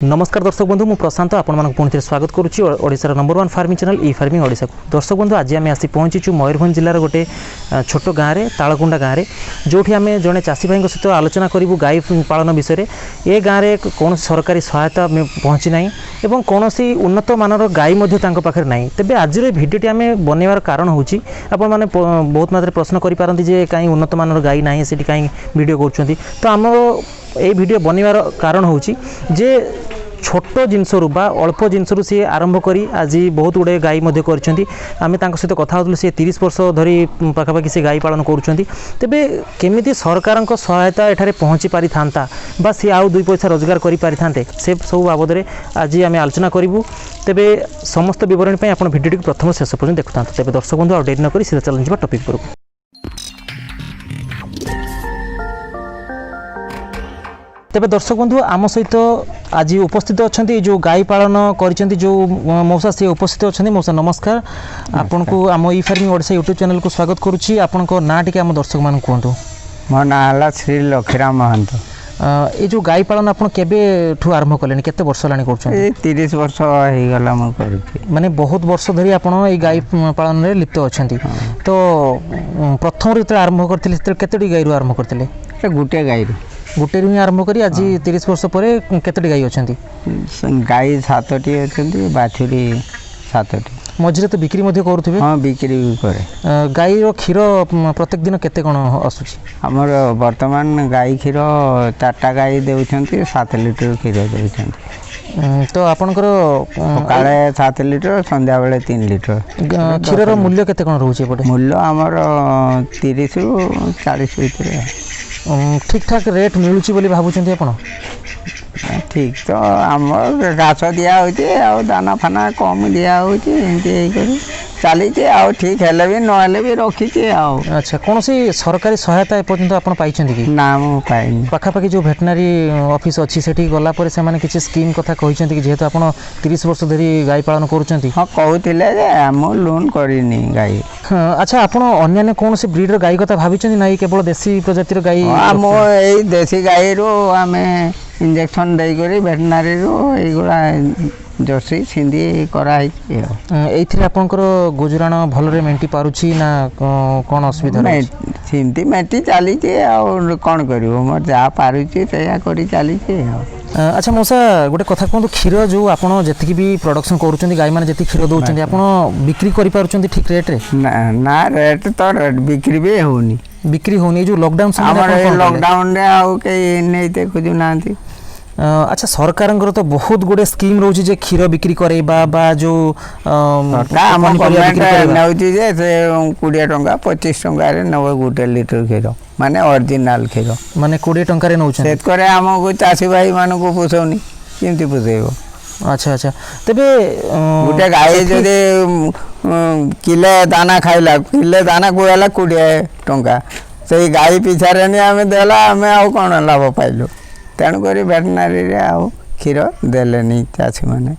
नमस्कार दर्शक बंधु मु प्रशांत आपण पुणी स्वागत करुच्ची ओडिशार number 1 farming channel eFarming Odisha को। दर्शक बंधु आज आम आसी पहुँचीचु मयूरभंज जिलार गोटे छोट गाँव में तालकुंडा गाँव में जोठी आम जड़े चाषी भाई सहित आलोचना करूँ गाई पालन विषय। ये गाँव में कौन सरकारी सहायता पहुँची ना और कौन उन्नत मानर गाई पाखे ना। तेज आज भिडियोटी आम बनवार कारण हूँ आपण मैंने बहुत मात्रा प्रश्न करें जे कहीं उन्नत मानर गाई ना से कहीं वीडियो कर तो आम ये वीडियो बनवार कारण हूँ जे छोट जिनसरू बा अल्प जिनसरू सी आरंभ करी आज बहुत गुड़े गाई आम सहित कथा होलु सी 30 वर्ष धरी पाखापाखि से गाई पालन करुँच। तेबे केमिति सरकार सहायता एठारे पहुँची पारि थांता बा सी आउ 2 पैसा रोजगार करि पारि थांते से सब बाबद में आज आम आलोचना करूँ। तेबे समस्त विवरण पे आपण भिडियो टी प्रथम शेष पर्यंत देखुता। तेबे दर्शक बंधु आ डेरी नक सीधा चल टॉपिक पर। तेबे दर्शक बंधु आम सहित आज उपस्थित अच्छा जो गाई पालन कर जो मौसा सी उपस्थित अच्छा। मौसा नमस्कार, आपन को आम eFarming ओडिशा यूट्यूब चैनल को स्वागत करुच्ची। आपण ना टी आम दर्शक मान कहतु। मो ना श्री लक्ष्मीराम महंत। ये जो गाई पालन आप केबे आरंभ कले केते वर्ष लानी कर 30 वर्ष हो गला माने बहुत वर्ष धरी आप गाई पालन में लिप्त अच्छा। तो प्रथम जो आरंभ करते केतोटी गाई आरंभ करते गोटे गाई गोटे ही आरंभ करी आज 30 वर्ष पर केतोटी गाई अच्छा गाई 7टी अच्छा बाछुरी 7टी मझे तो बिक्री करुवे। हाँ बिक्री भी करे। गाई क्षीर प्रत्येक दिन केते कौन आसूची आमर वर्तमान गाई क्षीर 4टा गाई देउछंती 7 लिटर क्षीर देउछंती। तो आपनकर काले 7 लिटर संध्या बेले 3 लिटर क्षीर मूल्य केते कौन रहउची एपटे मूल्य आमर 30 रु 40 भीतर ठीक ठाक रेट मिलूची बोली भाबुचंती आपण। ठीक तो आम घास दिया हो दाना फाना कम दिया हो चली ठीक है भी नहले भी रखी। अच्छा कौन सी सरकारी सहायता एपर्तंत आप पाई कि ना मु पाई पाखापाखि जो भेटनारी ऑफिस अच्छी से गला किसी स्कीम कथा कहते कि जेहेतु आप 30 वर्ष धरी गाई पालन करुँच। हाँ कहते आम लोन करनी गाई। अच्छा आप अन्य कौन सी ब्रीडर गाई कथा भाई ना केवल देसी प्रजातिर गाई आम यही देसी गाई रू आम इंजेक्शन देकर भेटनारी यूला जर्सी सिंधी कराई आपंकर गुजराण भलरे मेंटी पारुछि ना कौन असुविधा सिंधी मेंटी चली कौन कर जहाँ पारुछि कर चली। अच्छा मौसा गोटे कथा कहूँ क्षीर जो आपड़ जी भी प्रोडक्शन करुँच गाई मैंने जी क्षीर दौरान आप बिक्री कर ठीक रेट रे ना रेट तो बिक्री भी होनी बिक्री होनी जो लॉकडाउन लॉकडाउन नहीं खोजु ना। अच्छा सरकार तो बहुत गुड़े स्कीम रोचे जे क्षीर बिक्री करे बा जो 20 टंका 25 टंका नब गोटे लिटर क्षीर माने ओरिजिनल क्षीर माने 20 टंका नौ आमको चाषी भाई मान को पोषौनी केमती पोषेब। अच्छा अच्छा तेबे गोटे गाई जदि किले दाना खाइला किले दाना गुला 20 टंका से गाई पिछारे नहीं आम देला आम आउ कौन लाभ पाइलु तेणुक भेटनारी क्षीर देले चाषी मैंने।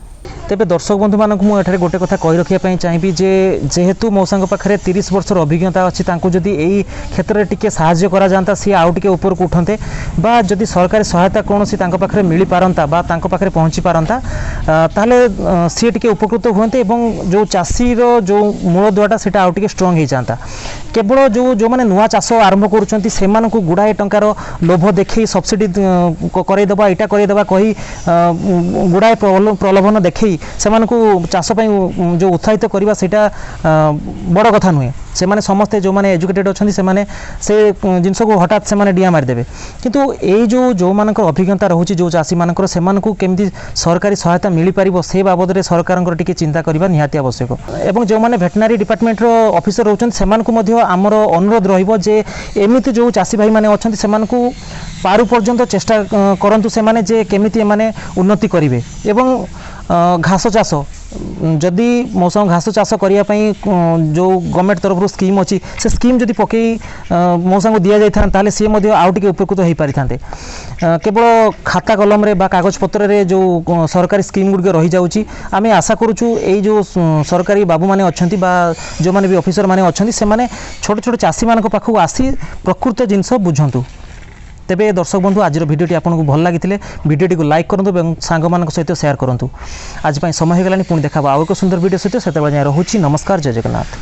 तेबे दर्शक बंधु मानक मुझे गोटे कथा कही रखापी चाहिए जे जेहेतु मौसा पाखे 30 वर्ष अभिज्ञता अच्छी जदि यही क्षेत्र में टी साहाय्य करा जाता सी आउ टे ऊपर को उठते बा जदि सरकारी सहायता कौन सी पाखे मिल पारंता बा पाखे पहुँची पारंता ताले सी टे उपकृत हुए जो चाषी जो मूल दुआटा से आउ टे स्ट्रंग हो जाता। केवल जो मैंने नुआ चाष आरंभ कर गुड़ाए टंकार लोभ देखे सब्सिडी करदेवा यहाँ करदेवा कही गुड़ाए प्रलोभन देखे से चाष जो उत्साहित करवा सेटा बड़ कथा नुहे से माने समस्ते जो माने एजुकेटेड अच्छी से जिनस को हठात से डिया मारिदेवे किंतु ये जो मान अभिज्ञता रोचे जो चाषी मानकर से केमती सरकारी सहायता मिल पार से बाबद में सरकार टी चिंता करवा निहाती आवश्यक एवं जो मैंने भेटनारी डिपार्टमेंट ऑफिसर रोचन से आमर अनुरोध रही एमती जो चाषी भाई मैंने अच्छा से पारु पर्यंत चेष्टा करंतु से माने जे केमिति माने उन्नति करिवे एवं घास चाष जदि मौसम घास चाष करने जो गवर्नमेंट तरफ स्कीम अच्छी से स्कीम जदि पकई मौसा को दि जाए सी आउ टे उपकृत हो पारि थांते। केवल खाता कलम रे बा कागज पत्र रे जो सरकारी स्कीम गुड़िक रही जाउची आमे आशा करूँ ये जो सरकारी बाबू माने अच्छी बा जो माने भी ऑफिसर माने अच्छी से माने छोट छोट चाषी मान पाखक आसी प्रकृत जिनस बुझंतु तेबे दर्शक बंधु आज भिडियोटी आपको भल लगी भिडियोटी को लाइक करूँ और सांग सहित सेयार करूँ। आज समय हो गलानी पुणी देखा आउ एक सुंदर वीडियो सहित से रोचे नमस्कार जय जगन्नाथ।